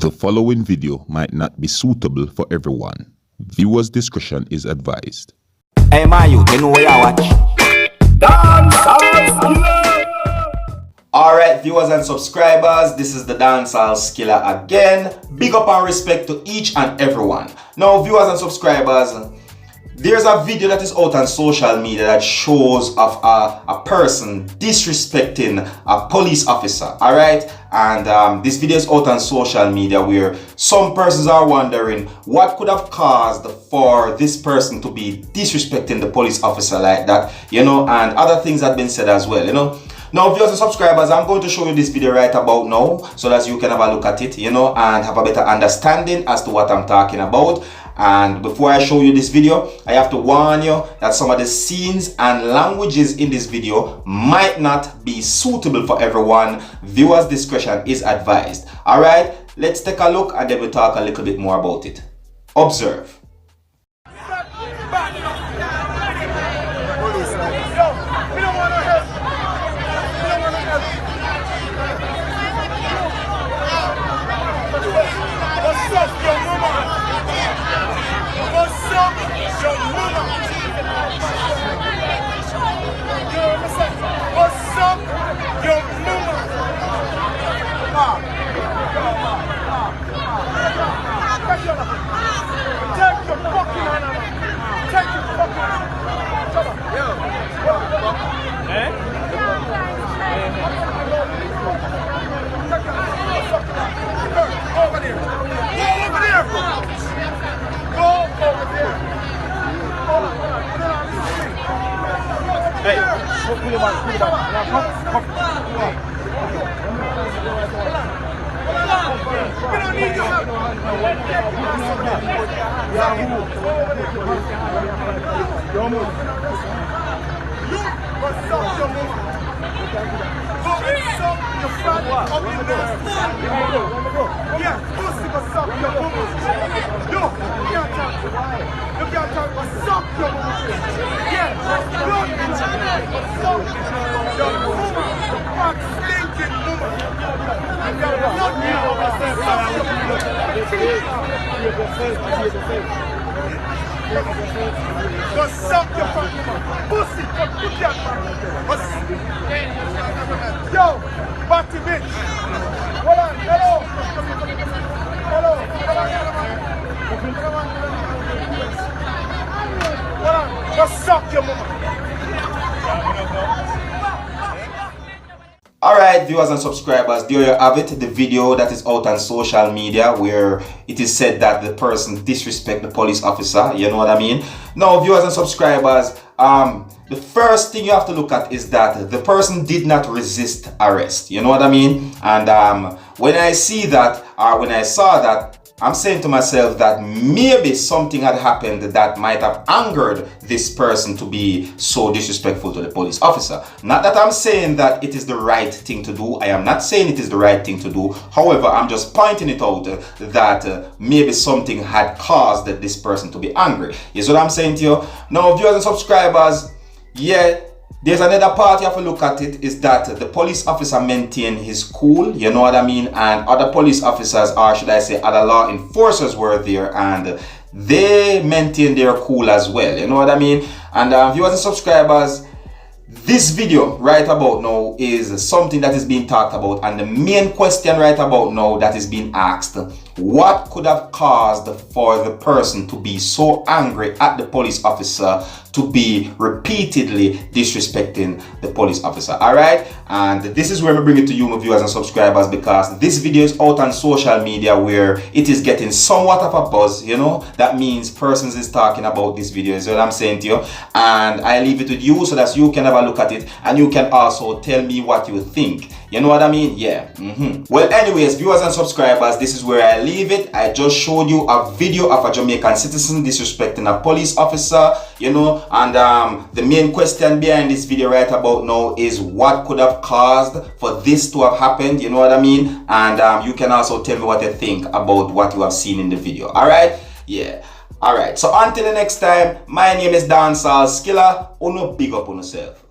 The following video might not be suitable for everyone. Viewers' discretion is advised. Hey man, you know where you watch? Dancehall. Alright viewers and subscribers, this is the Dancehall Skilla again. Big up and respect to each and everyone. Now viewers and subscribers, there's a video that is out on social media that shows of a person disrespecting a police officer, alright? And this video is out on social media where some persons are wondering what could have caused for this person to be disrespecting the police officer like that, you know, and other things have been said as well, you know. Now viewers and subscribers, I'm going to show you this video right about now so that you can have a look at it, you know, and have a better understanding as to what I'm talking about. And before I show you this video, I have to warn you that some of the scenes and languages in this video might not be suitable for everyone. Viewers' discretion is advised. Alright, let's take a look and then we'll talk a little bit more about it. Observe. Go suck your fucking pussy. Yo, batty bitch. Hold on, hello. Hello. Hold on, go suck your mama. Alright viewers and subscribers, there you have it, the video that is out on social media where it is said that the person disrespect the police officer, you know what I mean? Now viewers and subscribers, the first thing you have to look at is that the person did not resist arrest, you know what I mean? And when I see that, or when I saw that, I'm saying to myself that maybe something had happened that might have angered this person to be so disrespectful to the police officer. Not that I'm saying that it is the right thing to do. I am not saying it is the right thing to do. However, I'm just pointing it out that maybe something had caused this person to be angry. You see what I'm saying to you? Now, viewers and subscribers, yeah, there's another part you have to look at it is that the police officer maintained his cool, you know what I mean, and other police officers, or should I say other law enforcers, were there and they maintained their cool as well, you know what I mean. And viewers and subscribers, this video right about now is something that is being talked about, and the main question right about now that is being asked: what could have caused for the person to be so angry at the police officer to be repeatedly disrespecting the police officer? Alright, and this is where we bring it to you, my viewers and subscribers, because this video is out on social media where it is getting somewhat of a buzz, you know. That means persons is talking about this video, is what I'm saying to you, and I leave it with you so that you can have a look at it and you can also tell me what you think. You know what I mean? Yeah. Well, anyways, viewers and subscribers, this is where I leave it. I just showed you a video of a Jamaican citizen disrespecting a police officer, you know, and the main question behind this video right about now is what could have caused for this to have happened, you know what I mean? And you can also tell me what you think about what you have seen in the video. Alright? Yeah. Alright, so until the next time, my name is Dancehall Skilla. Uno big up on yourself.